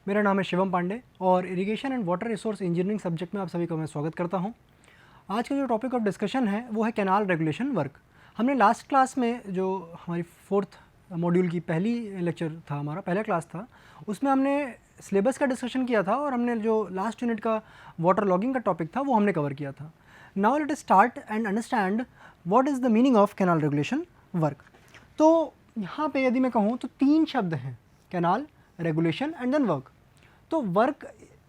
मेरा नाम है शिवम पांडे और irrigation and water resource engineering subject में आप सभी का मैं स्वागत करता हूं। आज का जो टॉपिक ऑफ डिस्कशन है वो है कैनाल रेगुलेशन वर्क। हमने लास्ट क्लास में जो हमारी 4th मॉड्यूल की पहली लेक्चर था, हमारा पहला क्लास था, उसमें हमने सिलेबस का डिस्कशन किया था और हमने जो लास्ट यूनिट का वाटर लॉगिंग का टॉपिक था वो हमने कवर किया था। Now let us start and understand what is the meaning of canal regulation work. तो यहाँ पे यदि मैं कहूँ तो 3 शब्द हैं, canal, regulation and then work. तो वर्क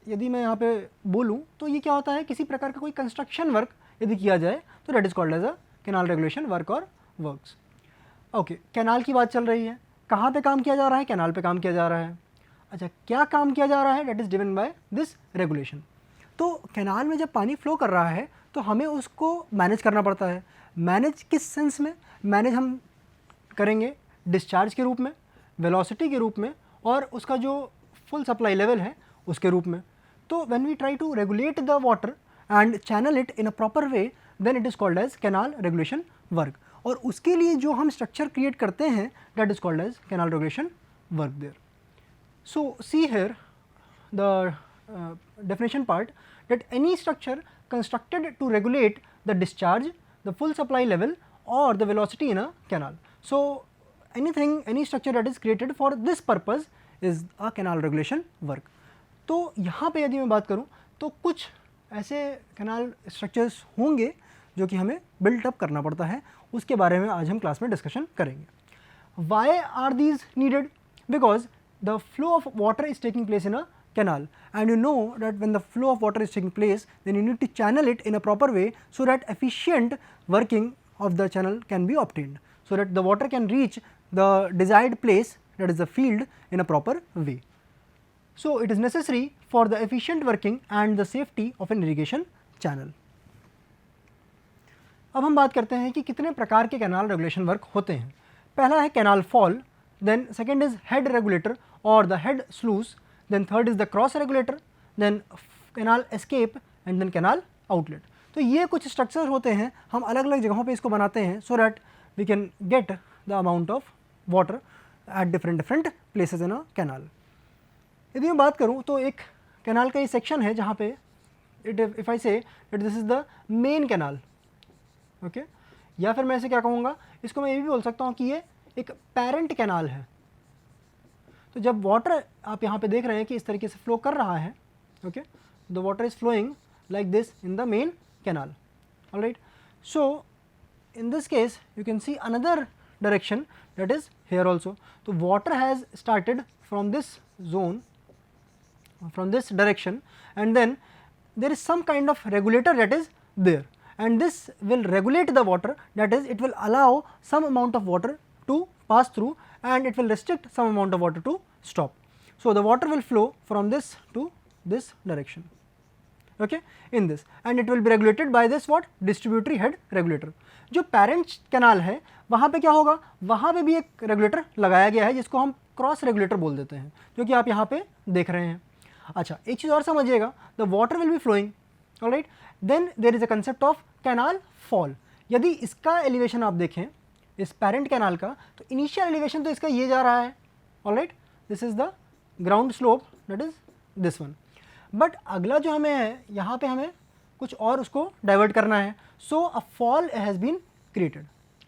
यदि मैं यहाँ पे बोलूँ तो ये क्या होता है, किसी प्रकार का कोई कंस्ट्रक्शन वर्क यदि किया जाए तो that is called as a canal regulation work और वर्क्स। ओके, कैनाल की बात चल रही है, कहाँ पे काम किया जा रहा है? कैनाल पे काम किया जा रहा है। अच्छा, क्या काम किया जा रहा है? That is driven by this regulation. तो कैनाल में जब पानी फ्लो कर रहा है तो हमें उसको मैनेज करना पड़ता है। मैनेज किस सेंस में? मैनेज हम करेंगे डिस्चार्ज के रूप में, वेलोसिटी के रूप में और उसका जो फुल सप्लाई लेवल है उसके रूप में। तो when we try to regulate the water and channel it in a proper way then it is called as canal regulation work. और उसके लिए जो हम स्ट्रक्चर क्रिएट करते हैं that is called as canal regulation work there. So see here the definition part, that any structure constructed to regulate the discharge, the full supply level or the velocity in a canal. So any structure that is created for this purpose is a canal regulation work. तो यहाँ पे यदि मैं बात करूँ तो कुछ ऐसे कैनाल स्ट्रक्चर्स होंगे जो कि हमें बिल्ट अप करना पड़ता है, उसके बारे में आज हम क्लास में डिस्कशन करेंगे। Why are these needed? Because the flow of water is taking place in a canal, and you know that when the flow of water is taking place then you need to channel it in a proper way so that efficient working of the channel can be obtained, so that the water can reach the desired place, that is the field, in a proper way. So it is necessary for the efficient working and the safety of an irrigation channel. अब हम बात करते हैं कि कितने प्रकार के canal regulation work होते हैं। पहला है canal fall, then second is head regulator or the head sluice, then third is the cross regulator, then canal escape and then canal outlet. तो ये कुछ स्ट्रक्चर होते हैं, हम अलग अलग जगहों पे इसको बनाते हैं so that we can get the amount of water at different places in a canal. यदि मैं बात करूँ तो एक कैनाल का ये सेक्शन है जहाँ पे if I say that this is the main canal, okay, या फिर मैं ऐसे क्या कहूँगा, इसको मैं ये भी बोल सकता हूँ कि ये एक पेरेंट कैनाल है। तो जब वाटर आप यहाँ पे देख रहे हैं कि इस तरीके से फ्लो कर रहा है, okay, the water is flowing like this in the main canal, alright. So in this case you can see another direction that is here also. तो water has started from this zone, from this direction, and then there is some kind of regulator that is there, and this will regulate the water, that is it will allow some amount of water to pass through and it will restrict some amount of water to stop. So the water will flow from this to this direction, okay, in this, and it will be regulated by this what, distributary head regulator. जो parent canal है वहाँ पे क्या होगा, वहाँ पे भी एक regulator लगाया गया है जिसको हम क्रॉस रेगुलेटर बोल देते हैं, जो कि आप यहाँ पे देख रहे हैं। अच्छा, एक चीज़ और समझिएगा, the water will be flowing, alright, then there is a concept of canal fall. यदि इसका एलिवेशन आप देखें इस पेरेंट कैनाल का, तो इनिशियल एलिवेशन तो इसका ये जा रहा है, alright, this is the ground slope, that is this one. But अगला जो हमें है यहाँ पे हमें कुछ और उसको डाइवर्ट करना है। So a fall has been created,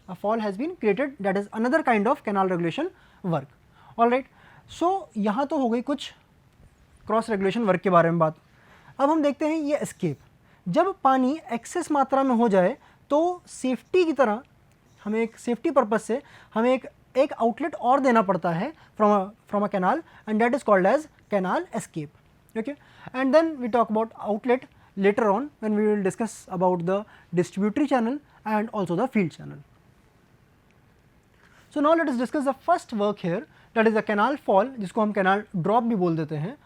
a fall has been created, that is another kind of canal regulation work, alright. So यहाँ तो हो गई कुछ क्रॉस रेगुलेशन वर्क के बारे में बात। अब हम देखते हैं ये एस्केप। जब पानी एक्सेस मात्रा में हो जाए तो सेफ्टी की तरह हमें एक सेफ्टी पर्पस से हमें एक आउटलेट और देना पड़ता है from a canal, and that is called as canal escape, okay. And then we talk about outlet later on when we will discuss about the distributary channel and also the field channel. So now let us discuss the first work here, that is the canal fall, जिसको हम canal drop भी बोल देते हैं।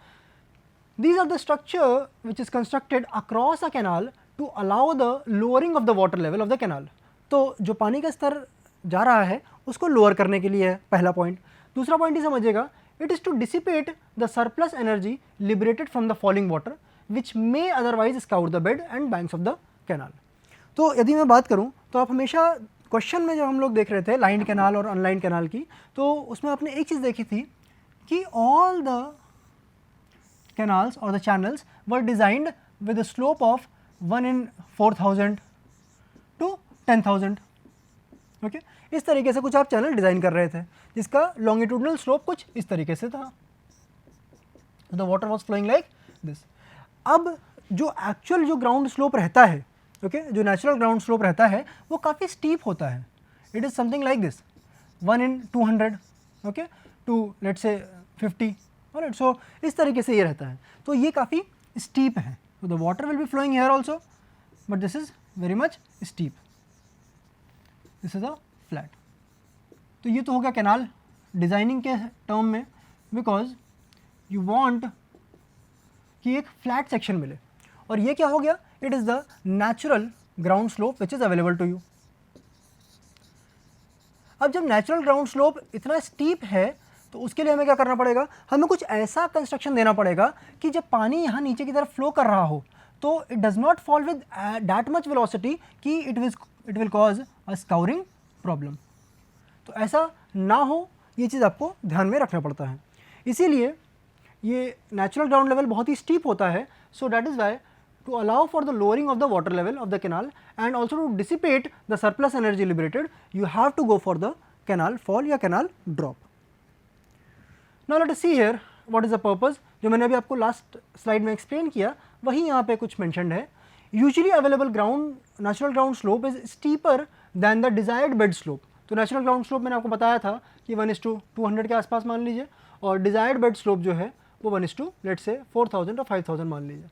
These are the structure which is constructed across a canal to allow the lowering of the water level of the canal. तो जो पानी का स्तर जा रहा है उसको लोअर करने के लिए है पहला पॉइंट। दूसरा पॉइंट ही समझिएगा, it is to dissipate the surplus energy liberated from the falling water which may otherwise scout the bed and banks of the canal. तो यदि मैं बात करूँ तो आप हमेशा क्वेश्चन में जब हम लोग देख रहे थे लाइन्ड कैनाल और अनलाइन्ड कैनाल की, तो उसमें आपने एक चीज़ देखी थी कि all the canals or the channels were designed with a slope of 1 in 4000 to 10,000. Okay इस तरीके से कुछ आप चैनल डिज़ाइन कर रहे थे जिसका लॉन्गिट्यूडनल स्लोप कुछ इस तरीके से था. The water was flowing like this. अब जो एक्चुअल जो ग्राउंड स्लोप रहता है, ओके जो नेचुरल ग्राउंड स्लोप रहता है वो काफ़ी स्टीप होता है. It is something like this 1 in 200 okay to let's say 50. Alright, सो इस तरीके से ये रहता है. तो ये काफ़ी स्टीप है. So the water will be flowing here also, but this is very much steep. This is a flat. तो ये तो हो गया कैनाल डिज़ाइनिंग के टर्म में, बिकॉज यू वांट कि एक फ्लैट सेक्शन मिले. और ये क्या हो गया, it is the natural ground slope which is available to you. अब जब नेचुरल ग्राउंड स्लोप इतना स्टीप है तो उसके लिए हमें क्या करना पड़ेगा, हमें कुछ ऐसा कंस्ट्रक्शन देना पड़ेगा कि जब पानी यहाँ नीचे की तरफ फ्लो कर रहा हो तो it does not fall with that much velocity कि it will cause a scouring problem. तो ऐसा ना हो, ये चीज़ आपको ध्यान में रखना पड़ता है. इसीलिए ये नेचुरल ग्राउंड लेवल बहुत ही स्टीप होता है. So that is why to allow for the lowering of the water level of the canal and also to dissipate the surplus energy liberated, you have to go for the canal fall या canal drop. Now let us see here what is the purpose. जो मैंने अभी आपको last slide में explain किया वही यहाँ पे कुछ मेंशनड है. Usually available ground natural ground slope is steeper than the desired bed slope. तो नेचुरल ग्राउंड स्लोप मैंने आपको बताया था कि 1:200 के आसपास मान लीजिए, और डिजायर्ड बेड स्लोप जो है वो 1:, लेट्स से 4000 और 5000 मान लीजिए.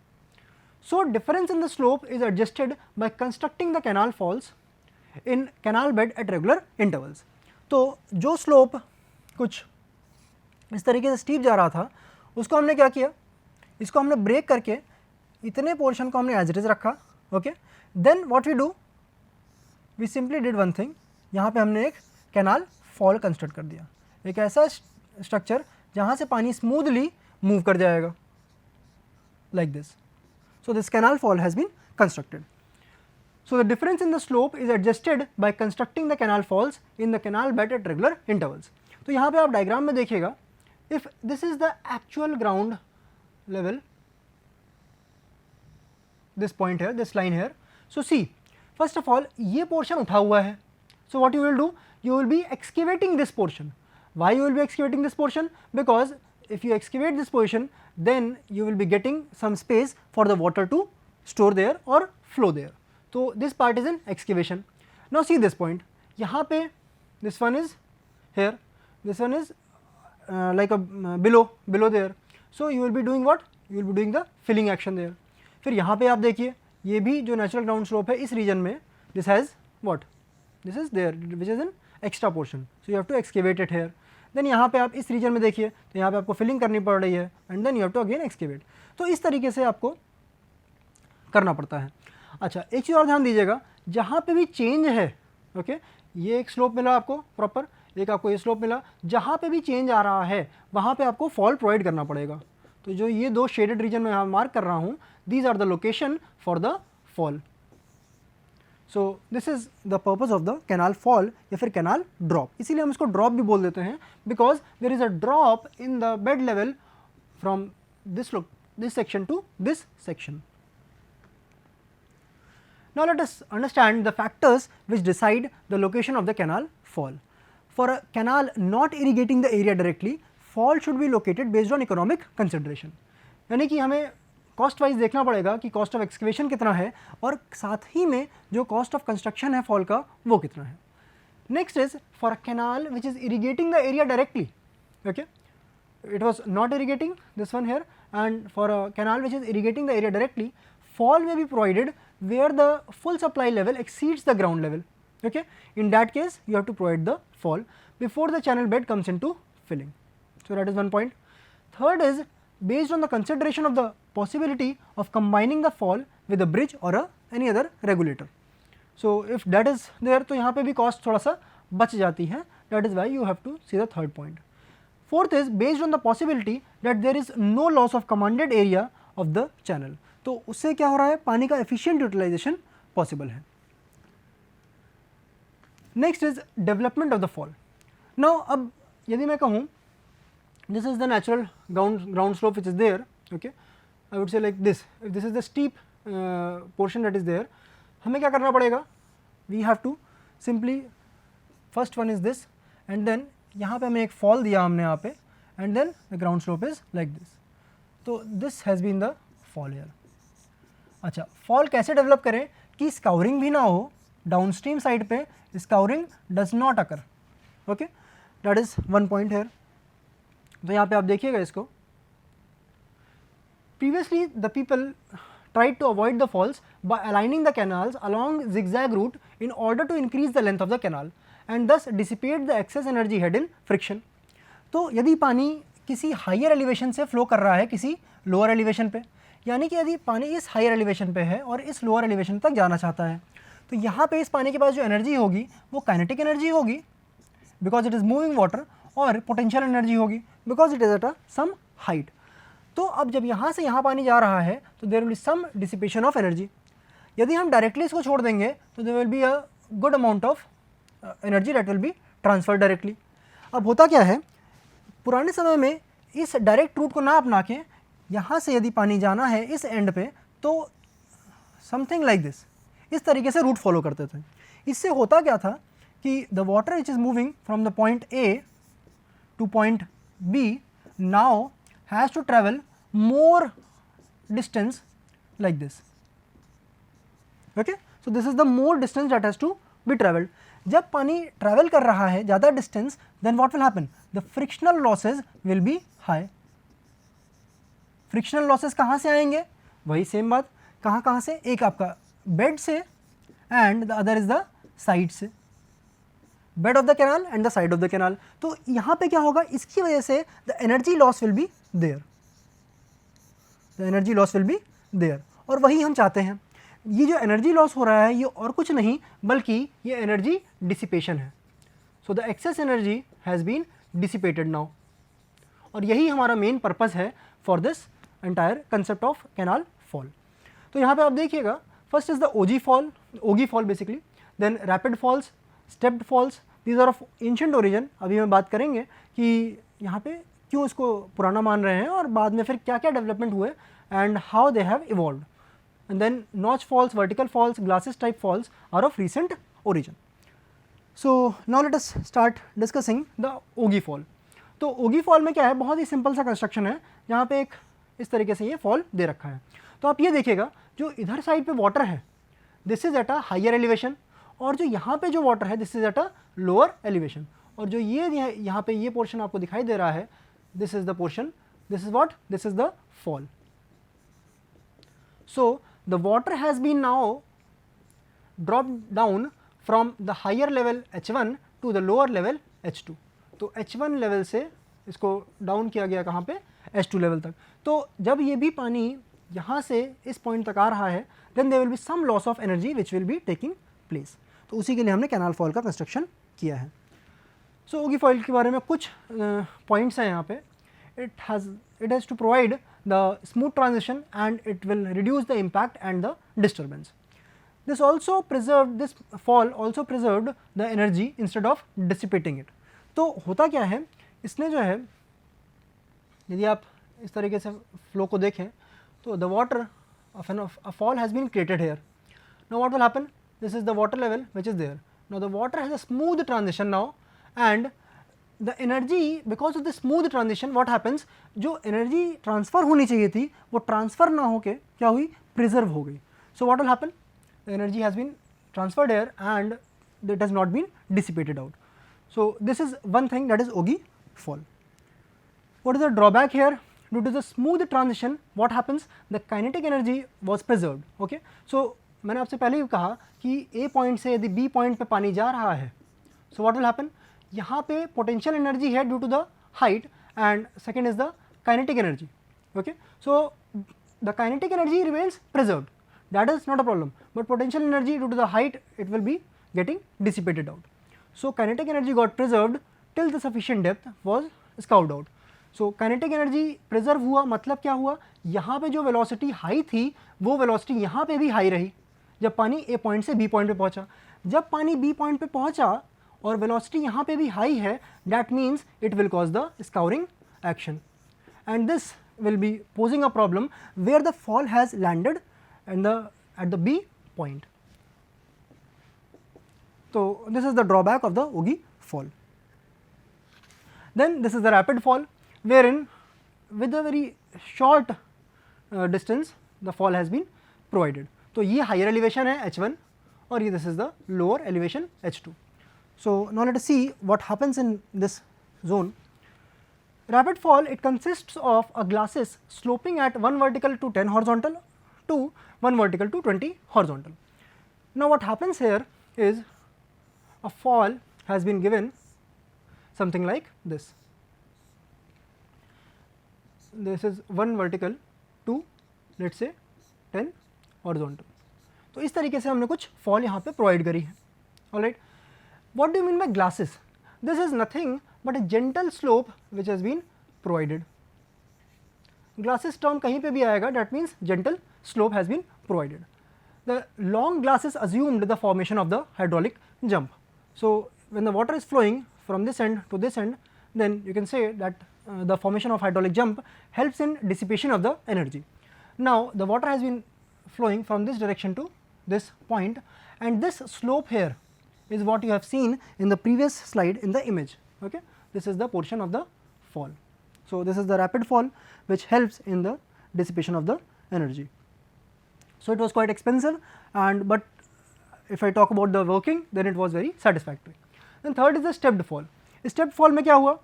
So difference in the slope is adjusted by constructing the canal falls in canal bed at regular intervals. तो जो स्लोप कुछ इस तरीके से स्टीप जा रहा था उसको हमने क्या किया, इसको हमने ब्रेक करके इतने पोर्शन को हमने एज इट इज रखा. Okay, then what we do, we simply did one thing, यहाँ पे हमने एक कैनाल फॉल कंस्ट्रक्ट कर दिया. एक ऐसा स्ट्रक्चर जहाँ से पानी स्मूथली मूव कर जाएगा like this. So this canal fall has been constructed. So the difference in the slope is adjusted by constructing the canal falls in the canal bed at regular intervals. तो यहाँ पे आप diagram में देखिएगा, if this is the actual ground level, this point here, this line here. So see, first of all ये portion उठा हुआ है. So what you will do, you will be excavating this portion. Why you will be excavating this portion? Because if you excavate this portion, then you will be getting some space for the water to store there or flow there. So this part is in excavation. Now see this point, यहाँ पे this one is here, this one is like a below there. So you will be doing what? You will be doing the filling action there. फिर यहाँ पे आप देखिए, ये भी जो natural ground slope है इस region में, this has what? This is there, which is an extra portion. So you have to excavate it here. Then यहाँ पे आप इस रीजन में देखिए तो यहाँ पे आपको फिलिंग करनी पड़ रही है and then you have to again excavate. तो इस तरीके से आपको करना पड़ता है. अच्छा, एक चीज़ और ध्यान दीजिएगा, जहाँ पे भी चेंज है, ओके ये एक स्लोप मिला आपको प्रॉपर, एक आपको ये स्लोप मिला, जहाँ पे भी चेंज आ रहा है वहाँ पे आपको फॉल प्रोवाइड करना पड़ेगा. तो जो ये दो शेडेड रीजन में यहाँ मार्क कर रहा हूँ, these are the location for the fall. So this is the purpose of the canal fall या फिर कैनाल ड्रॉप. इसीलिए हम इसको ड्रॉप भी बोल देते हैं, because there is a drop in the bed level from this section two this section. Now let us understand the factors which decide the location of the canal fall. For a canal not irrigating the area directly, fall should be located based on economic consideration. यानी कि हमें cost wise देखना पड़ेगा कि cost of excavation कितना है और साथ ही में जो कॉस्ट ऑफ कंस्ट्रक्शन है फॉल का वो कितना है. Next is for a canal which is irrigating the area directly. Okay, it was not irrigating this one here, and for a canal which is irrigating the area directly, fall may be provided where the full supply level exceeds the ground level. Okay, in that case you have to provide the fall before the channel bed comes into filling. So that is one point. Third is based on the consideration of the possibility of combining the fall with a bridge or any other regulator. So if that is there, तो यहाँ पे भी cost थोड़ा सा बच जाती है. That is why you have to see the third point. Fourth is based on the possibility that there is no loss of commanded area of the channel. तो उससे क्या हो रहा है, पानी का efficient utilization possible है. Next is development of the fall. Now अब यदि मैं कहूँ this is the natural ground slope which is there, okay, I would say like this, if this is the steep portion that is there, हमें क्या करना पड़ेगा, we have to simply, first one is this and then यहाँ पे हमें एक fall दिया हमने यहाँ पे, and then the ground slope is like this, तो this has been the fall here. अच्छा, फॉल कैसे डेवलप करें कि स्काउरिंग भी ना हो, डाउनस्ट्रीम साइड पे scouring does not occur, okay, that is one point here. तो यहाँ पे आप देखिएगा इसको, previously the people tried to avoid the falls by aligning the canals along zigzag route in order to increase the length of the canal and thus dissipate the excess energy had in friction। तो यदि पानी किसी higher elevation से flow कर रहा है किसी lower elevation पे, यानी कि यदि पानी इस हायर एलिवेशन पे है और इस लोअर एलिवेशन तक जाना चाहता है, तो यहाँ पे इस पानी के पास जो एनर्जी होगी वो काइनेटिक एनर्जी होगी because it is moving water, और पोटेंशियल एनर्जी होगी because it is at a some height. तो अब जब यहाँ से यहाँ पानी जा रहा है तो there will be some dissipation of energy. यदि हम डायरेक्टली इसको छोड़ देंगे तो there will be a good amount of energy that will be transfer directly. अब होता क्या है, पुराने समय में इस डायरेक्ट रूट को ना अपना के यहाँ से यदि पानी जाना है इस एंड पे तो समथिंग लाइक दिस, इस तरीके से रूट फॉलो करते थे। इससे होता क्या था कि the water which is moving from the point A to point B now has to travel more distance like this, okay, so this is the more distance that has to be traveled। जब पानी travel कर रहा है ज़्यादा distance, then what will happen, the frictional losses will be high। frictional losses कहाँ से आएंगे, वही सेम बात, कहाँ से, एक आपका बेड से and the other is the side से, bed of the canal and the side of the canal. तो यहाँ पे क्या होगा, इसकी वजह से the energy loss will be there, the energy loss will be there, और वही हम चाहते हैं। ये जो एनर्जी लॉस हो रहा है ये और कुछ नहीं बल्कि ये एनर्जी डिसिपेशन है। So the excess energy has been dissipated now, और यही हमारा मेन पर्पज़ है for this entire concept of canal fall. तो यहाँ पे आप देखिएगा, first is the ogee fall basically, then rapid falls, stepped falls, these are of ancient origin. अभी हम बात करेंगे कि यहाँ पे क्यों इसको पुराना मान रहे हैं और बाद में फिर क्या क्या डेवलपमेंट हुए and how they have evolved. And then notch falls, vertical falls, glacis type falls are of recent origin. So now let us start discussing the ogee fall. तो ओगी फॉल में क्या है, बहुत ही सिंपल सा construction है, जहाँ पे एक इस तरीके से ये फॉल दे रखा है। तो आप ये देखिएगा, जो इधर साइड पे वाटर है this is at a higher elevation, और जो यहाँ पे जो वाटर है this is at a lower elevation, और जो ये यहाँ पे ये पोर्शन आपको दिखाई दे रहा है this is the portion, this is what, this is the fall. So the water has been now drop down from the higher level H1 to the lower level H2। तो H1 लेवल से इसको down किया गया कहाँ पे, H2 level तक। तो जब ये भी पानी यहाँ से इस पॉइंट तक आ रहा है then there will be some loss of energy which will be taking place. तो उसी के लिए हमने कैनाल फॉल का कंस्ट्रक्शन किया है। सो ओगी फॉल के बारे में कुछ पॉइंट्स हैं यहाँ पे। It has to provide the smooth transition and it will reduce the impact and the disturbance. This fall also preserved the energy instead of dissipating it. तो होता क्या है, इसने जो है, यदि आप इस तरीके से फ्लो को देखें तो the water of a fall has been created here. Now what will happen? This is the water level which is there. Now the water has a smooth transition now, and the energy, because of the smooth transition, what happens, जो energy transfer होनी चाहिए थी वो transfer ना होके क्या हुई, preserve हो गई। So what will happen? The energy has been transferred here and it has not been dissipated out. So this is one thing, that is Ogi fall. What is the drawback here? Due to the smooth transition, what happens? The kinetic energy was preserved. Okay, so मैंने आपसे पहले ही कहा कि A point से यदि B point पे पानी जा रहा है, so what will happen? यहाँ पे potential energy है due to the height, and second is the kinetic energy. Okay, so the kinetic energy remains preserved. That is not a problem. But potential energy due to the height, it will be getting dissipated out. So kinetic energy got preserved till the sufficient depth was scooped out. So kinetic energy preserve हुआ, मतलब क्या हुआ, यहाँ पे जो velocity high थी वो velocity यहाँ पे भी हाई रही जब पानी ए पॉइंट से बी पॉइंट पे पहुँचा। जब पानी बी पॉइंट पे पहुँचा और वेलोसिटी यहाँ पे भी हाई है, that means it will cause the scouring action, and this will be posing a problem where the fall has landed at the B point. So, this is the drawback of the Ogee fall. Then this is the rapid fall, wherein with a very short distance the fall has been provided. So, ये higher elevation है H1 और ये this is the lower elevation H2. So, now let us see what happens in this zone. Rapid fall, it consists of a glacis sloping at 1 vertical to 10 horizontal to 1 vertical to 20 horizontal. Now, what happens here is a fall has been given something like this. This is 1 vertical to let us say 10 horizontal. तो इस तरीके से हमने कुछ fall यहाँ पे provide करी है. Alright, what do you mean by glacis? This is nothing but a gentle slope which has been provided. Glacis term कहीं पे भी आएगा, that means gentle slope has been provided. The long glacis assumed the formation of the hydraulic jump. So, when the water is flowing from this end to this end, then you can say that the formation of hydraulic jump helps in dissipation of the energy. Now, the water has been flowing from this direction to this point, and this slope here is what you have seen in the previous slide in the image. Okay? This is the portion of the fall. So, this is the rapid fall which helps in the dissipation of the energy. So, it was quite expensive, and but if I talk about the working, then it was very satisfactory. Then third is the stepped fall. Stepped fall में क्या हुआ?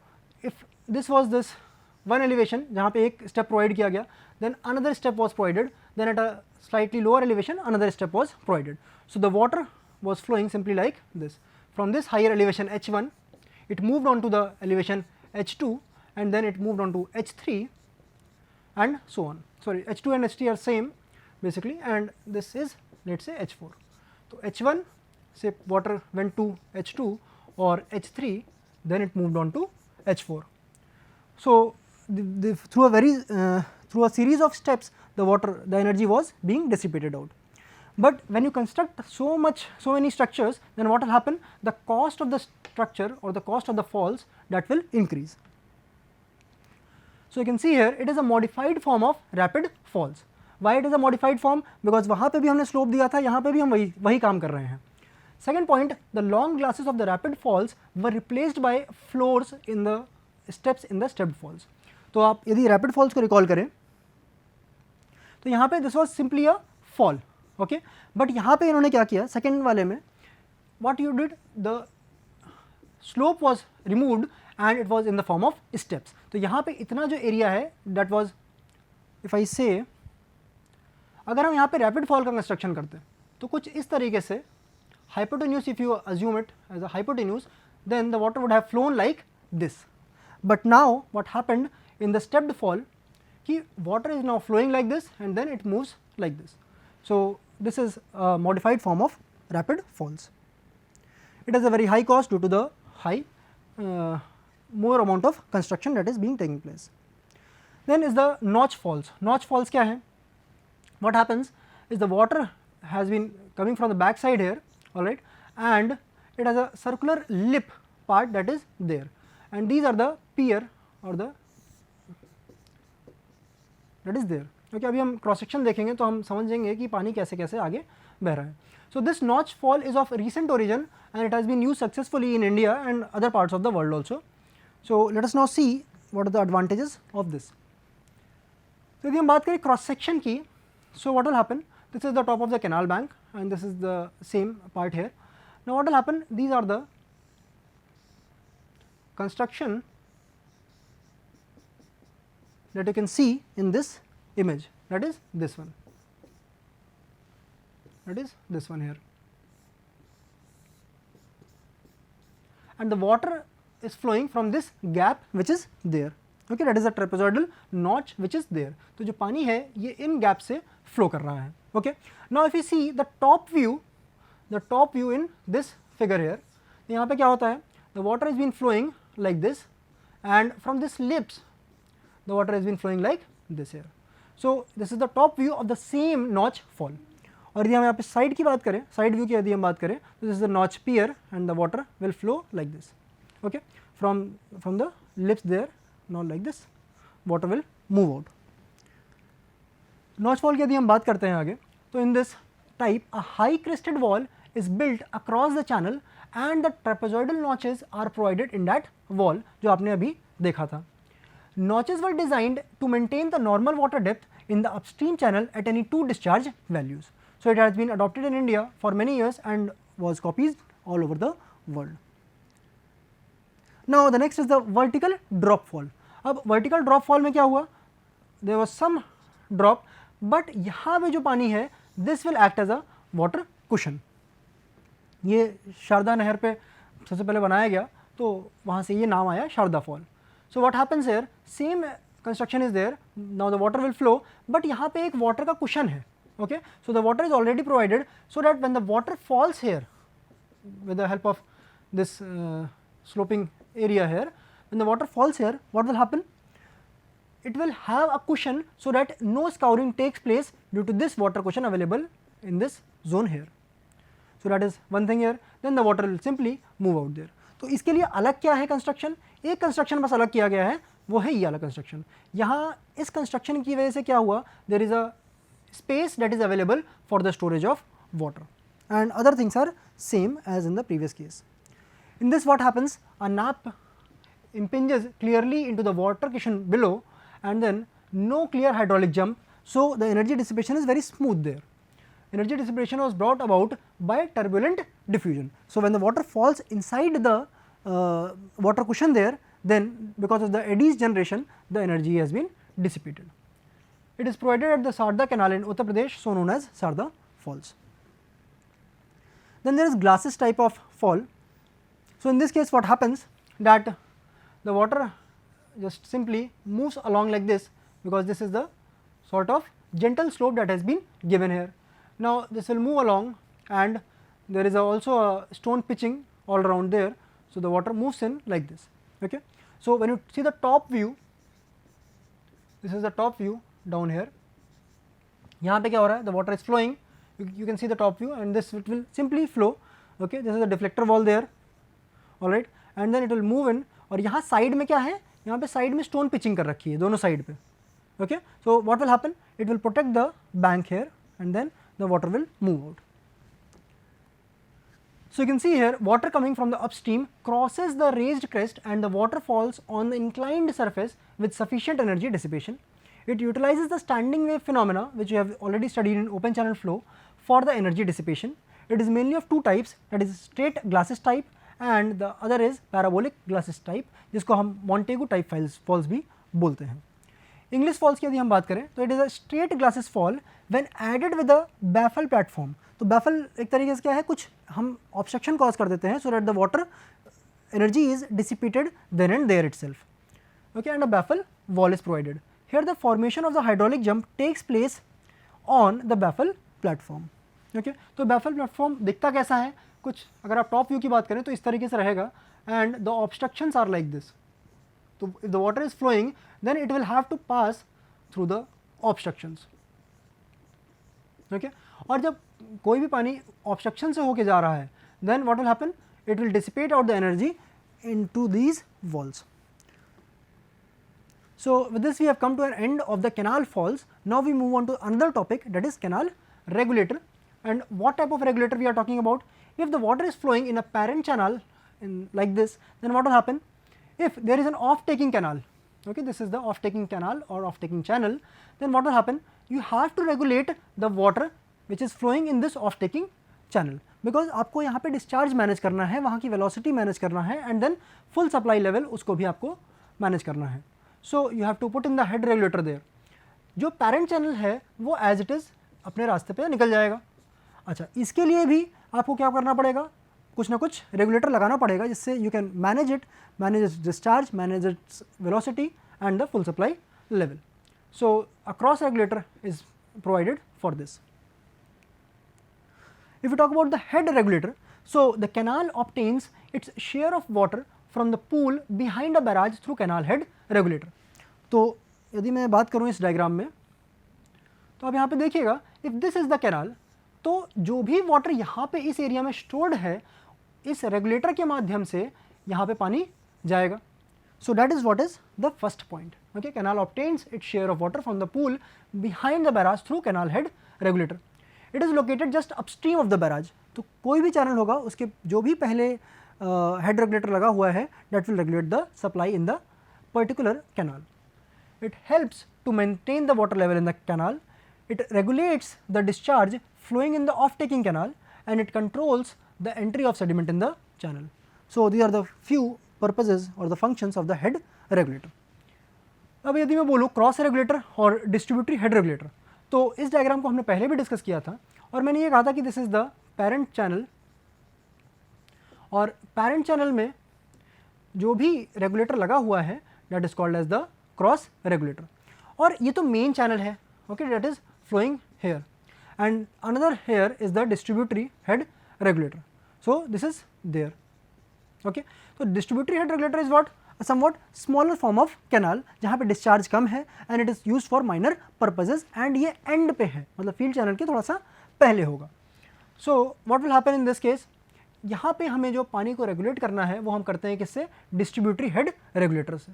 If this was this one elevation जहाँ पे एक step provide किया गया, then another step was provided, then at a slightly lower elevation another step was provided. So, the water was flowing simply like this. From this higher elevation H1, it moved on to the elevation H2, and then it moved on to H3 and so on. Sorry, H2 and H3 are same basically, and this is let us say H4. So, H1 say water went to H2 or H3, then it moved on to H4. So, through a series of steps the energy was being dissipated out. But when you construct so many structures, then what will happen? The cost of the structure or the cost of the falls, that will increase. So, you can see here it is a modified form of rapid falls. Why it is a modified form? Because वहाँ पे भी हमने slope दिया था, यहाँ पे भी हम वही काम कर रहे हैं. Second point, the long glasses of the rapid falls were replaced by floors in the steps in the stepped falls. तो आप यदि rapid falls को recall करें तो यहाँ पे this was simply a fall, okay? But यहाँ पे इन्होंने क्या किया second वाले में, what you did, the slope was removed and it was in the form of steps. तो यहाँ पे इतना जो area है, that was, if I say, अगर हम यहाँ पे rapid fall का construction करते तो कुछ इस तरीके से hypotenuse, if you assume it as a hypotenuse, then the water would have flown like this. But now what happened in the stepped fall, कि water is now flowing like this and then it moves like this. So, this is a modified form of rapid falls. It has a very high cost due to the high more amount of construction that is being taking place. Then is the notch falls. Notch falls क्या है? What happens is the water has been coming from the back side here, alright, and it has a circular lip part that is there, and these are the pier or the that is there. Okay, अभी हम cross section देखेंगे तो हम समझेंगे कि पानी कैसे कैसे आगे बह रहा है. So, this notch fall is of recent origin and it has been used successfully in India and other parts of the world also. So, let us now see what are the advantages of this. So, यदि हम बात करें cross section की, so what will happen? This is the top of the canal bank and this is the same part here. Now, what will happen? These are the construction that you can see in this image, that is this one, that is this one here, and the water is flowing from this gap which is there. Okay, that is a trapezoidal notch which is there. तो जो पानी है ये इन gap से flow कर रहा है. Okay, now if you see the top view in this figure here, यहाँ पे क्या होता है? The water has been flowing like this, and from this lips the water has been flowing like this here. So, this is the top view of the same notch fall. और यदि हम यहाँ पे side की बात करें, side view की यदि हम बात करें, तो this is the notch pier and the water will flow like this. Okay, from the lips there, not like this, water will move out. Notch wall की यदि हम बात करते हैं आगे, तो in this type a high crested wall is built across the channel and the trapezoidal notches are provided in that wall, जो आपने अभी देखा था. Notches were designed to maintain the normal water depth in the upstream channel at any two discharge values. So it has been adopted in India for many years and was copied all over the world. Now the next is the vertical drop fall. अब vertical drop fall में क्या हुआ? There was some drop, but यहाँ पे जो पानी है, this will act as a water cushion. ये शारदा नहर पे सबसे पहले बनाया गया, तो वहाँ से ये नाम आया Sharda fall. So what happens here, same construction is there, now the water will flow, but यहाँ पे एक water का cushion है. Okay, so the water is already provided, so that when the water falls here with the help of this sloping area here, when the water falls here, what will happen? It will have a cushion so that no scouring takes place due to this water cushion available in this zone here. So that is one thing here. Then the water will simply move out there. तो इसके लिए अलग क्या है construction? एक construction बस अलग किया गया है, वो है ये वाला कंस्ट्रक्शन. यहाँ इस कंस्ट्रक्शन की वजह से क्या हुआ? There is a space that is available for the storage of water and other things are same as in the previous case. In this what happens, a nap impinges clearly into the water cushion below and then no clear hydraulic jump, so the energy dissipation is very smooth there. Energy dissipation was brought about by turbulent diffusion. So when the water falls inside the water cushion there, then because of the eddies generation, the energy has been dissipated. It is provided at the Sarda canal in Uttar Pradesh, so known as Sarda Falls. Then there is glacis type of fall. So in this case what happens, that the water just simply moves along like this, because this is the sort of gentle slope that has been given here. Now this will move along and there is also a stone pitching all around there, so the water moves in like this. Okay. So when you see the top view, this is the top view down here. यहाँ पे क्या हो रहा है? The water is flowing. You can see the top view and this it will simply flow. Okay. This is the deflector wall there. All right, and then it will move in. और यहाँ side में क्या है? यहाँ पे side में stone pitching कर रखी है दोनों साइड पे. Okay, so what will happen? It will protect the bank here and then the water will move out. So you can see here, water coming from the upstream crosses the raised crest and the water falls on the inclined surface with sufficient energy dissipation. It utilizes the standing wave phenomena, which we have already studied in open channel flow, for the energy dissipation. It is mainly of two types, that is straight glacis type and the other is parabolic glacis type, जिसको हम Montego type falls भी बोलते हैं. English falls की यदि हम बात करें तो it is a straight glacis fall when added with a baffle platform. तो baffle एक तरीके से क्या है, कुछ हम obstruction cause कर देते हैं so that the water energy is dissipated then and there itself. Okay, and a baffle wall is provided. Here the formation of the hydraulic jump takes place on the baffle platform. Okay, तो baffle platform दिखता कैसा है? कुछ अगर आप top view की बात करें तो इस तरीके से रहेगा and the obstructions are like this. तो if the water is flowing then it will have to pass through the obstructions. Okay, और जब कोई भी पानी ऑब्स्ट्रक्शन से होके जा रहा है then what will happen, it will dissipate out the energy into these walls. So with this we have come to an end of the canal falls. Now we move on to another topic, that is canal regulator. And what type of regulator we are talking about? If the water is flowing in a parent channel like this, then what will happen? If there is an off-taking canal, okay, this is the off-taking canal or off-taking channel, then what will happen? You have to regulate the water which is flowing in this off-taking channel, because आपको यहाँ पे discharge manage करना है, वहाँ की velocity manage करना है and then full supply level उसको भी आपको manage करना है. So you have to put in the head regulator there. जो parent channel है वो as it is अपने रास्ते पे निकल जाएगा. अच्छा, इसके लिए भी आपको क्या करना पड़ेगा? कुछ ना कुछ रेगुलेटर लगाना पड़ेगा जिससे you can manage it, manage it's discharge, manage its velocity and the full supply level. So a cross regulator is provided for this. If you talk about the head regulator, so the canal obtains its share of water from the pool behind a barrage through canal head regulator. तो यदि मैं बात करूँ इस diagram में, तो आप यहाँ पे देखिएगा, if this is the canal, तो जो भी वाटर यहाँ पे इस एरिया में स्टोर्ड है, इस रेगुलेटर के माध्यम से यहाँ पे पानी जाएगा. So that is what is the first point. Okay, canal obtains its share of water from the pool behind the barrage through canal head regulator. It is located just upstream of the barrage. तो कोई भी channel होगा उसके जो भी पहले head regulator लगा हुआ है that will regulate the supply in the particular canal. It helps to maintain the water level in the canal. It regulates the discharge flowing in the off-taking canal and it controls the entry of sediment in the channel. So these are the few purposes or the functions of the head regulator. अब यदि मैं बोलूँ cross regulator और distributary head regulator, तो इस diagram को हमने पहले भी डिस्कस किया था और मैंने ये कहा था कि this is the parent channel और पेरेंट चैनल में जो भी रेगुलेटर लगा हुआ है that is called as the cross regulator और ये तो मेन चैनल है okay that is flowing here and another here is the distributary head regulator. So this is there. Okay, तो distributary head regulator is what somewhat smaller form of canal जहाँ पे discharge कम है and it is use for minor purposes and ये and पे है मतलब field channel के थोड़ा सा पहले होगा. So what will happen in this case, यहाँ पे हमें जो पानी को रेगुलेट करना है वो हम करते हैं किससे, डिस्ट्रीब्यूटरी हेड रेगुलेटर से.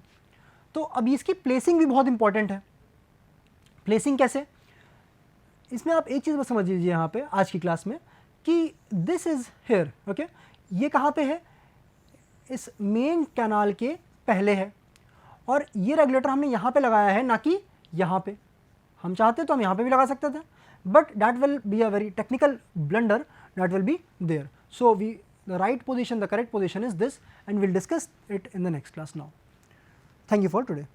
तो अब इसकी प्लेसिंग भी बहुत इंपॉर्टेंट है. प्लेसिंग कैसे, इसमें आप एक चीज़ बस समझ लीजिए यहाँ पे आज की क्लास में कि दिस इज़ हेयर. ओके, ये कहाँ पे है, इस मेन कैनाल के पहले है और ये रेगुलेटर हमने यहाँ पे लगाया है ना कि यहाँ पे. हम चाहते तो हम यहाँ पे भी लगा सकते थे but that will be a very technical blunder that will be there. So we the right position, the correct position is this and will discuss it in the next class now. Thank you for today.